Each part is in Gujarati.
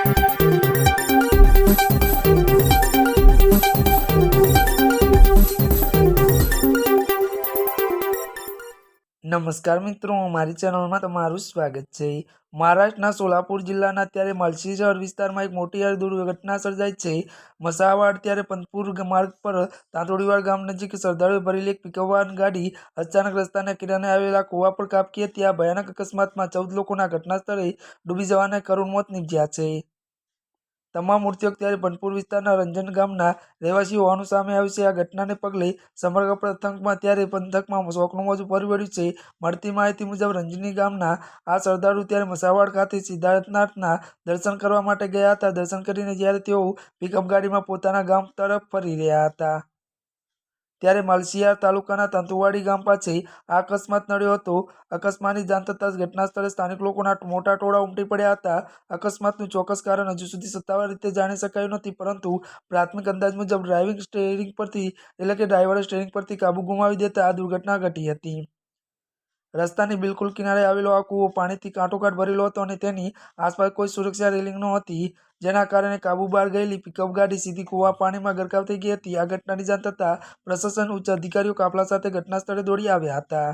નમસ્કાર મિત્રો, મારી ચેનલમાં તમારું સ્વાગત છે। મહારાષ્ટ્રના સોલાપુર જિલ્લાના અત્યારે મલસીસર વિસ્તારમાં એક મોટી દુર્ઘટના સર્જાઈ છે। મસાવાડ અત્યારે પંતપુર માર્ગ પર તાંતોડીવાડ ગામ નજીક શ્રદ્ધાળુએ ભરેલી એક પિકઅપ વાહન ગાડી અચાનક રસ્તાના કિનારે આવેલા કૂવા પર ખાબકી હતી। આ ભયાનક અકસ્માતમાં 14 લોકોના ઘટના સ્થળે ડૂબી જવાના કરુણ મોત નીપજ્યા છે। તમામ મૃતકો અત્યારે પંતપુર વિસ્તારના રંજન ગામના રહેવાસી હોવાનું સામે આવ્યું છે। આ ઘટનાને પગલે સમગ્ર પંથકમાં શોકનું મોજું ફરી વળ્યું છે। મળતી માહિતી મુજબ રંજની ગામના આ શ્રદ્ધાળુ ત્યારે મસાવાડ ખાતે સિદ્ધાર્થનાથના દર્શન કરવા માટે ગયા હતા। દર્શન કરીને જ્યારે તેઓ પિકઅપ ગાડીમાં પોતાના ગામ તરફ ફરી રહ્યા હતા ત્યારે મલસીયાર તાલુકાના તંતુવાડી ગામ પાસે આ અકસ્માત નડ્યો હતો। અકસ્માતની જાણ થતાં જ ઘટના સ્થળે સ્થાનિક લોકોના મોટા ટોળા ઉમટી પડ્યા હતા। અકસ્માતનું ચોક્કસ કારણ હજુ સુધી સત્તાવાર રીતે જાણી શકાયું નથી, પરંતુ પ્રાથમિક અંદાજ મુજબ ડ્રાઈવરે સ્ટીયરિંગ પરથી કાબુ ગુમાવી દેતા આ દુર્ઘટના ઘટી હતી। રસ્તાની બિલકુલ કિનારે આવેલો આ કૂવો પાણીથી કાંટોકાંટ ભરેલો હતો અને તેની આસપાસ કોઈ સુરક્ષા રેલિંગ નહોતી, જેના કારણે કાબુ બહાર ગયેલી પિકઅપ ગાડી સીધી કૂવા પાણીમાં ગરકાવ થઈ ગઈ હતી। આ ઘટનાની જાણ થતાં પ્રશાસન ઉચ્ચ અધિકારીઓ કાફલા સાથે ઘટના સ્થળે દોડી આવ્યા હતા।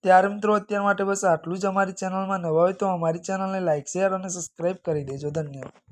ત્યારે મિત્રો, અત્યાર માટે બસ આટલું જ। અમારી ચેનલમાં નવા હોય તો અમારી ચેનલને લાઇક, શેર અને સબસ્ક્રાઇબ કરી દેજો। ધન્યવાદ।